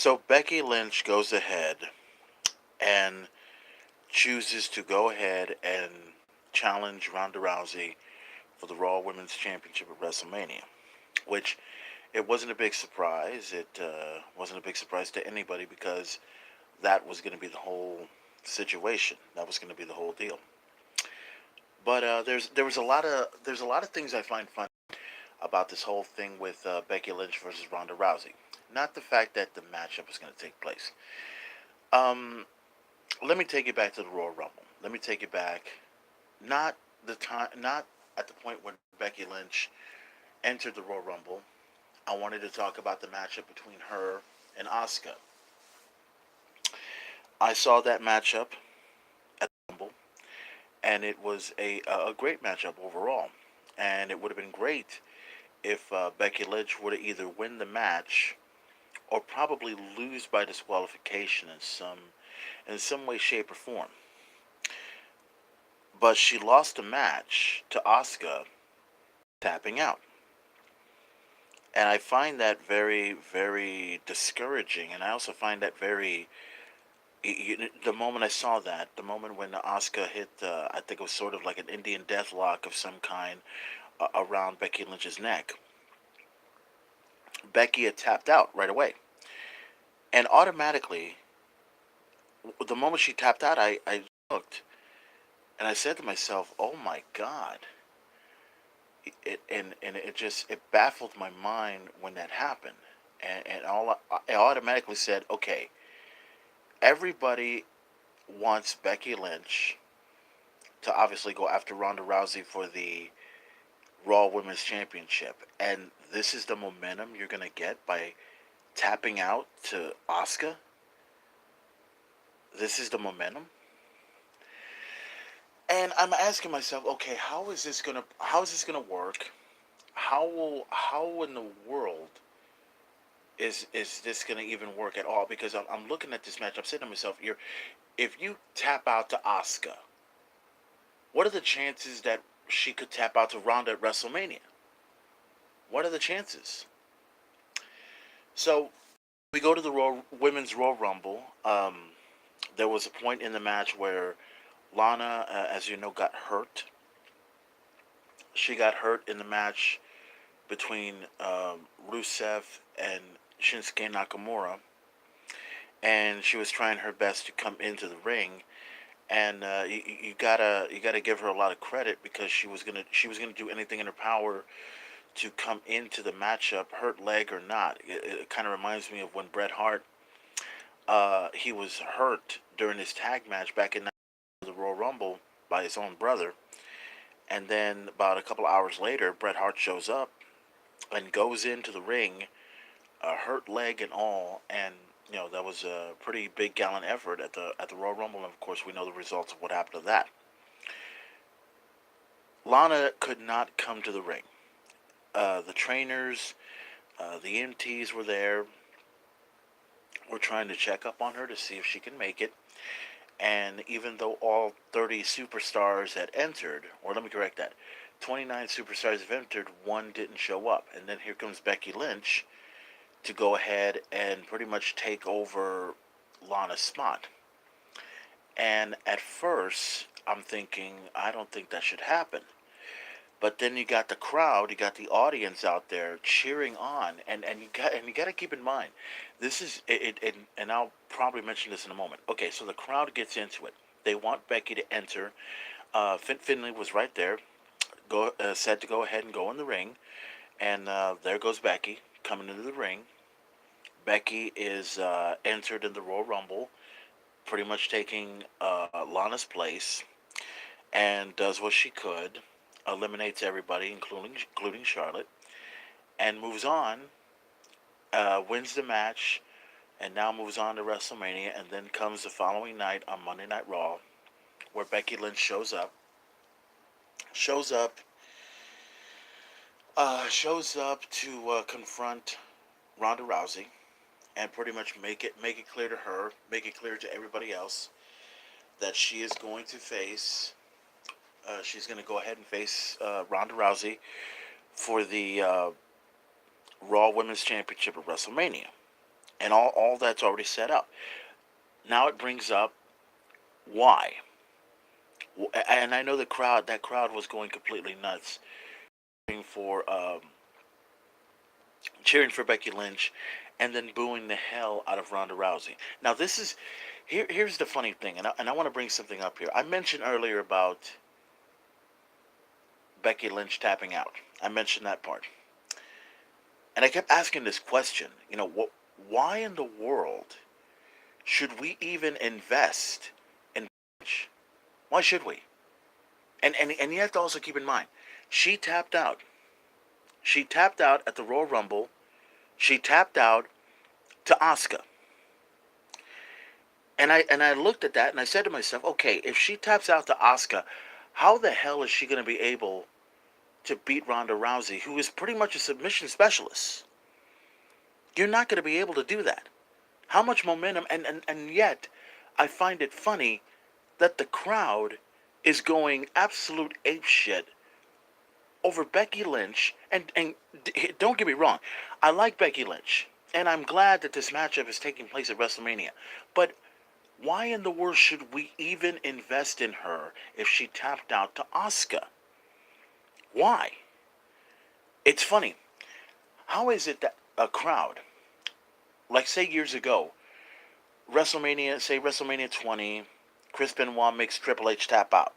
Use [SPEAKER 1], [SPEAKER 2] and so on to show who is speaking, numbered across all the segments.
[SPEAKER 1] So Becky Lynch goes ahead and chooses to go ahead and challenge Ronda Rousey for the Raw Women's Championship at WrestleMania, which it wasn't a big surprise. It wasn't a big surprise to anybody because that was going to be the whole situation. That was going to be the whole deal. But there's a lot of things I find fun about this whole thing with Becky Lynch versus Ronda Rousey. Not the fact that the matchup is going to take place. Um, Let me take you back to the Royal Rumble. Let me take you back, not at the point when Becky Lynch entered the Royal Rumble. I wanted to talk about the matchup between her and Asuka. I saw that matchup at the Rumble, and it was a great matchup overall. And it would have been great if Becky Lynch would have either win the match or probably lose by disqualification in some way, shape, or form. But she lost the match to Asuka tapping out. And I find that very, very discouraging. And I also find that very. The moment I saw that, the moment when Asuka hit, I think it was sort of like an Indian death lock of some kind around Becky Lynch's neck, Becky had tapped out right away. And automatically, the moment she tapped out, I looked and I said to myself, "Oh my God!" And it just it baffled my mind when that happened, and I automatically said, "Okay, everybody wants Becky Lynch to obviously go after Ronda Rousey for the Raw Women's Championship, and this is the momentum you're gonna get by tapping out to Asuka. This is the momentum." And I'm asking myself, okay, how is this gonna work? How in the world is this gonna even work at all? Because I'm looking at this match, I'm saying to myself, if you tap out to Asuka, what are the chances that she could tap out to Ronda at WrestleMania? What are the chances? So we go to the Women's Royal Rumble. There was a point in the match where Lana, as you know, got hurt. She got hurt in the match between Rusev and Shinsuke Nakamura, and she was trying her best to come into the ring. And you gotta give her a lot of credit because she was gonna do anything in her power to come into the matchup, hurt leg or not. It kind of reminds me of when Bret Hart he was hurt during his tag match back in the Royal Rumble by his own brother, and then about a couple hours later, Bret Hart shows up and goes into the ring, hurt leg and all, and that was a pretty big gallant effort at the Royal Rumble, and of course we know the results of what happened to that. Lana could not come to the ring. The trainers, the MTs were there. We're trying to check up on her to see if she can make it. And even though all 30 superstars had entered, or let me correct that, 29 superstars have entered, one didn't show up. And then here comes Becky Lynch to go ahead and pretty much take over Lana's spot. And at first, I'm thinking, I don't think that should happen. But then you got the crowd, you got the audience out there cheering on, and you got to keep in mind, this is and I'll probably mention this in a moment. Okay, so the crowd gets into it. They want Becky to enter. Finley was right there, said to go ahead and go in the ring, and there goes Becky coming into the ring. Becky is entered in the Royal Rumble, pretty much taking Lana's place, and does what she could, eliminates everybody, including Charlotte, and moves on, wins the match, and now moves on to WrestleMania. And then comes the following night on Monday Night Raw, where Becky Lynch shows up, shows up to confront Ronda Rousey, and pretty much make it clear to her, make it clear to everybody else that she is going to face. She's going to go ahead and face Ronda Rousey for the Raw Women's Championship at WrestleMania. and all that's already set up. Now it brings up why, and I know that crowd was going completely nuts for cheering for Becky Lynch, and then booing the hell out of Ronda Rousey. Now this is here's the funny thing, and I want to bring something up here. I mentioned earlier about Becky Lynch tapping out. I mentioned that part, and I kept asking this question. Why in the world should we even invest in Lynch? Why should we? And you have to also keep in mind, she tapped out. She tapped out at the Royal Rumble. She tapped out to Asuka. And I looked at that and I said to myself, okay, if she taps out to Asuka, how the hell is she going to be able to beat Ronda Rousey, who is pretty much a submission specialist? You're not going to be able to do that. How much momentum, and yet I find it funny that the crowd is going absolute apeshit over Becky Lynch. And don't get me wrong, I like Becky Lynch, and I'm glad that this matchup is taking place at WrestleMania. But why in the world should we even invest in her if she tapped out to Asuka? Why? It's funny. How is it that a crowd, like say years ago, WrestleMania 20, Chris Benoit makes Triple H tap out.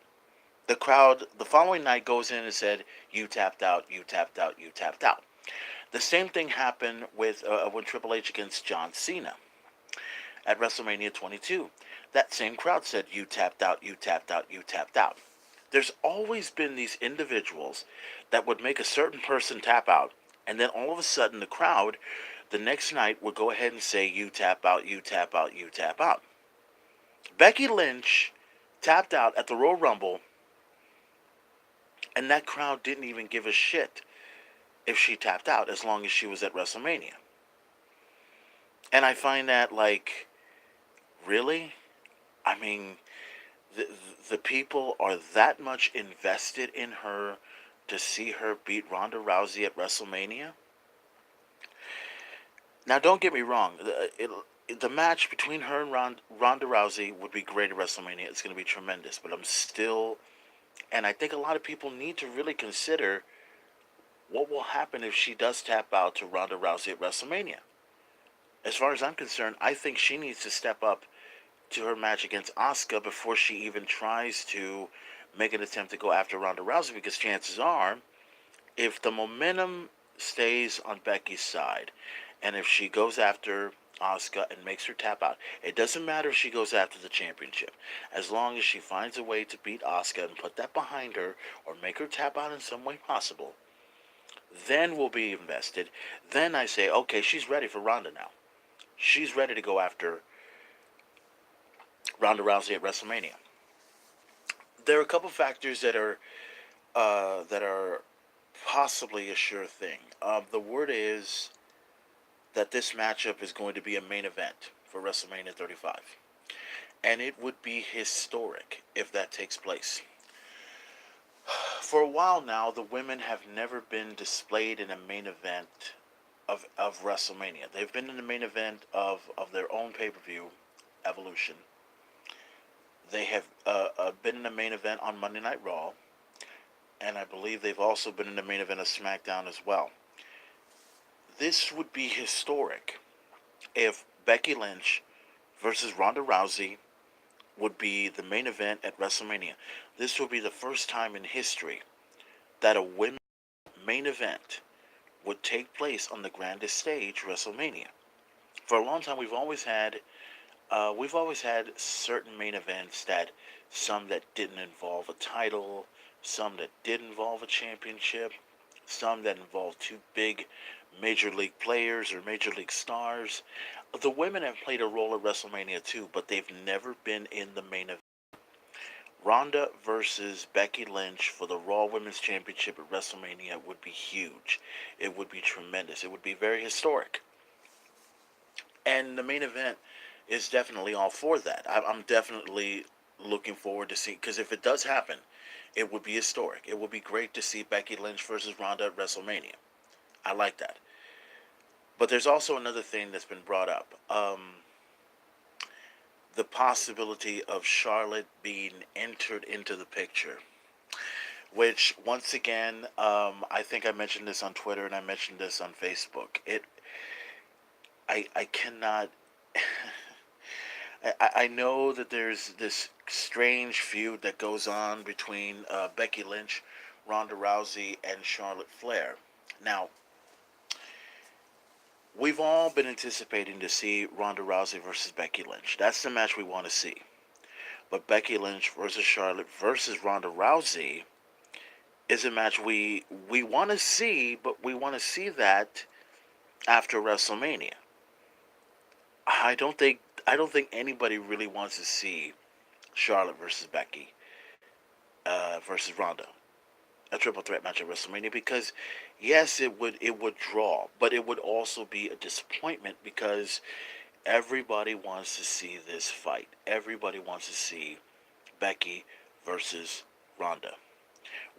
[SPEAKER 1] The crowd the following night goes in and said, "You tapped out, you tapped out, you tapped out." The same thing happened with when Triple H against John Cena at WrestleMania 22. That same crowd said, "You tapped out, you tapped out, you tapped out." There's always been these individuals that would make a certain person tap out, and then all of a sudden the crowd the next night would go ahead and say, "You tap out, you tap out, you tap out." Becky Lynch tapped out at the Royal Rumble, and that crowd didn't even give a shit if she tapped out as long as she was at WrestleMania. And I find that, like, really? I mean, the, the people are that much invested in her to see her beat Ronda Rousey at WrestleMania? Now, don't get me wrong. The match between her and Ronda Rousey would be great at WrestleMania. It's going to be tremendous. But I'm still, and I think a lot of people need to really consider what will happen if she does tap out to Ronda Rousey at WrestleMania. As far as I'm concerned, I think she needs to step up to her match against Asuka before she even tries to make an attempt to go after Ronda Rousey, because chances are, if the momentum stays on Becky's side, and if she goes after Asuka and makes her tap out, it doesn't matter if she goes after the championship. As long as she finds a way to beat Asuka and put that behind her, or make her tap out in some way possible, then we'll be invested. Then I say, okay, she's ready for Ronda now. She's ready to go after Ronda Rousey at WrestleMania. There are a couple factors that are possibly a sure thing. The word is that this matchup is going to be a main event for WrestleMania 35, and it would be historic if that takes place. For a while now, the women have never been displayed in a main event of WrestleMania. They've been in the main event of their own pay-per-view, Evolution. They have been in the main event on Monday Night Raw, and I believe they've also been in the main event of SmackDown as well. This would be historic if Becky Lynch versus Ronda Rousey would be the main event at WrestleMania. This would be the first time in history that a women's main event would take place on the grandest stage, WrestleMania. For a long time, we've always had certain main events, that some that didn't involve a title, some that did involve a championship, some that involved two big major league players or major league stars. The women have played a role at WrestleMania too, but they've never been in the main event. Ronda versus Becky Lynch for the Raw Women's Championship at WrestleMania would be huge. It would be tremendous. It would be very historic. And the main event is definitely all for that. I'm definitely looking forward to see, because if it does happen, it would be historic. It would be great to see Becky Lynch versus Ronda at WrestleMania. I like that. But there's also another thing that's been brought up. The possibility of Charlotte being entered into the picture, which once again, I think I mentioned this on Twitter and I mentioned this on Facebook. I cannot. I know that there's this strange feud that goes on between Becky Lynch, Ronda Rousey, and Charlotte Flair. Now, we've all been anticipating to see Ronda Rousey versus Becky Lynch. That's the match we want to see. But Becky Lynch versus Charlotte versus Ronda Rousey is a match we want to see, but we want to see that after WrestleMania. I don't think I don't think anybody really wants to see Charlotte versus Becky versus Ronda, a triple threat match at WrestleMania, because yes, it would draw, but it would also be a disappointment because everybody wants to see this fight. Everybody wants to see Becky versus Ronda.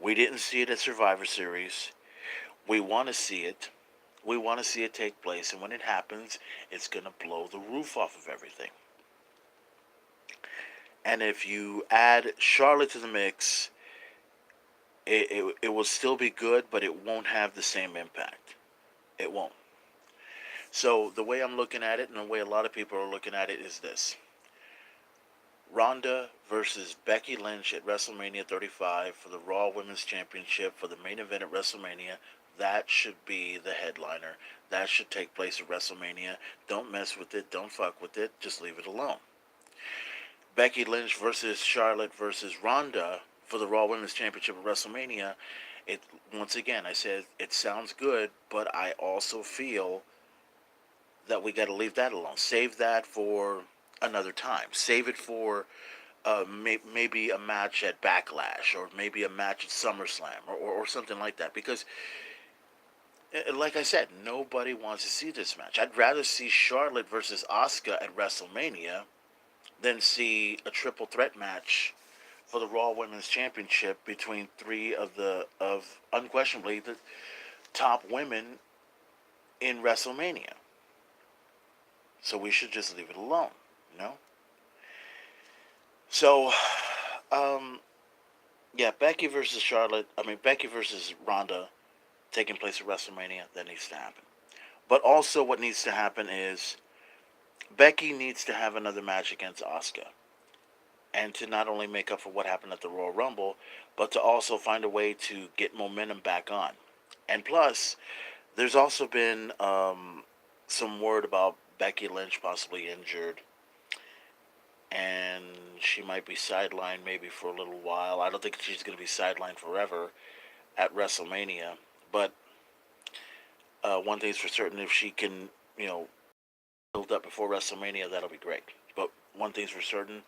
[SPEAKER 1] We didn't see it at Survivor Series. We want to see it. We want to see it take place, and when it happens, it's going to blow the roof off of everything. And if you add Charlotte to the mix, it will still be good, but it won't have the same impact. It won't. So the way I'm looking at it, and the way a lot of people are looking at it, is this: Ronda versus Becky Lynch at WrestleMania 35 for the Raw Women's Championship for the main event at WrestleMania. That should be the headliner. That should take place at WrestleMania. Don't mess with it. Don't fuck with it. Just leave it alone. Becky Lynch versus Charlotte versus Ronda for the Raw Women's Championship at WrestleMania. It once again, I said it sounds good, but I also feel that we got to leave that alone. Save that for another time. Save it for maybe a match at Backlash, or maybe a match at SummerSlam, or something like that. Because, like I said, nobody wants to see this match. I'd rather see Charlotte versus Asuka at WrestleMania than see a triple threat match for the Raw Women's Championship between three of unquestionably the top women in WrestleMania. So we should just leave it alone, you know? So, um, yeah, Becky versus Charlotte, I mean, Becky versus Ronda taking place at WrestleMania, that needs to happen. But also, what needs to happen is Becky needs to have another match against Asuka. And to not only make up for what happened at the Royal Rumble, but to also find a way to get momentum back on. And plus, there's also been some word about Becky Lynch possibly injured, and she might be sidelined maybe for a little while. I don't think she's going to be sidelined forever at WrestleMania, but one thing's for certain: if she can, build up before WrestleMania, that'll be great. But one thing's for certain: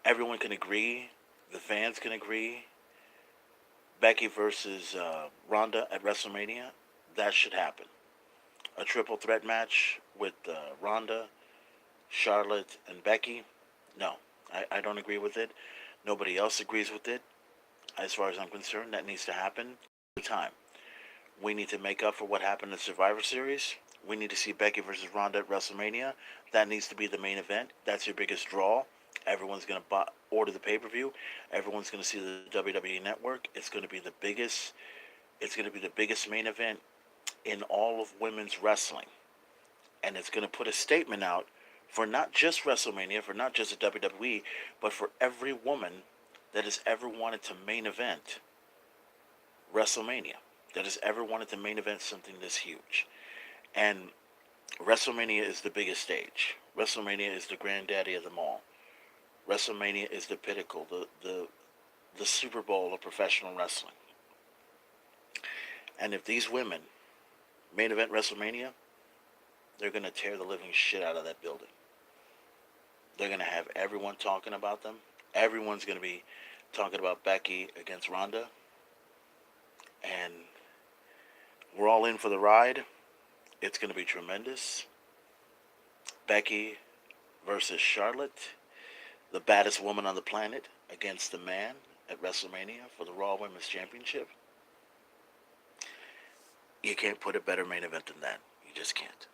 [SPEAKER 1] everyone can agree, the fans can agree. Becky versus Ronda at WrestleMania, that should happen. A triple threat match with Ronda, Charlotte, and Becky. No, I don't agree with it. Nobody else agrees with it. As far as I'm concerned, that needs to happen every time. We need to make up for what happened in Survivor Series. We need to see Becky versus Ronda at WrestleMania. That needs to be the main event. That's your biggest draw. Everyone's going to order the pay-per-view. Everyone's going to see the WWE Network. It's going to be the biggest. It's going to be the biggest main event in all of women's wrestling, and it's going to put a statement out for not just WrestleMania, for not just the WWE, but for every woman that has ever wanted to main event WrestleMania, that has ever wanted to main event something this huge. And WrestleMania is the biggest stage. WrestleMania is the granddaddy of them all. WrestleMania is the pinnacle, the Super Bowl of professional wrestling. And if these women main event WrestleMania, they're going to tear the living shit out of that building. They're going to have everyone talking about them. Everyone's going to be talking about Becky against Ronda. And we're all in for the ride. It's going to be tremendous. Becky versus Charlotte, the baddest woman on the planet, against the man at WrestleMania for the Raw Women's Championship. You can't put a better main event than that. You just can't.